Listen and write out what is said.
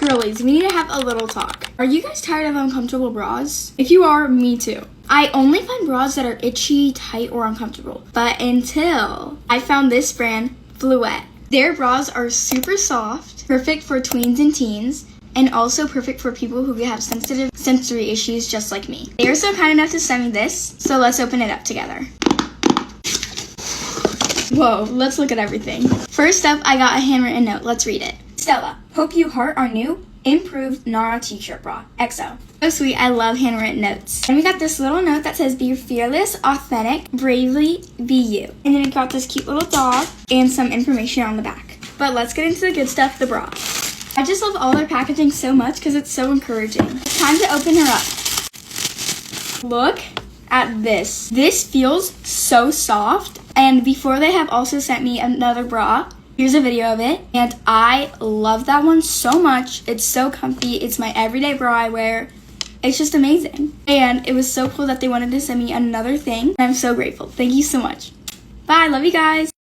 Girlies, we need to have a little talk. Are you guys tired of uncomfortable bras? If you are, me too. I only find bras that are itchy, tight, or uncomfortable. But until I found this brand, Bleuet. Their bras are super soft, perfect for tweens and teens, and also perfect for people who have sensitive sensory issues just like me. They are so kind enough to send me this, so let's open it up together. Whoa, let's look at everything. First up, I got a handwritten note. Let's read it. Stella, hope you heart our new improved Nara T-Shirt Bra, XO. So sweet, I love handwritten notes. And we got this little note that says, be fearless, authentic, bravely be you. And then we got this cute little dog and some information on the back. But let's get into the good stuff, the bra. I just love all their packaging so much because it's so encouraging. It's time to open her up. Look at this. This feels so soft. And before they have also sent me another bra. Here's a video of it, and I love that one so much. It's so comfy. It's my everyday bra I wear. It's just amazing. And it was so cool that they wanted to send me another thing. I'm so grateful. Thank you so much. Bye. Love you guys.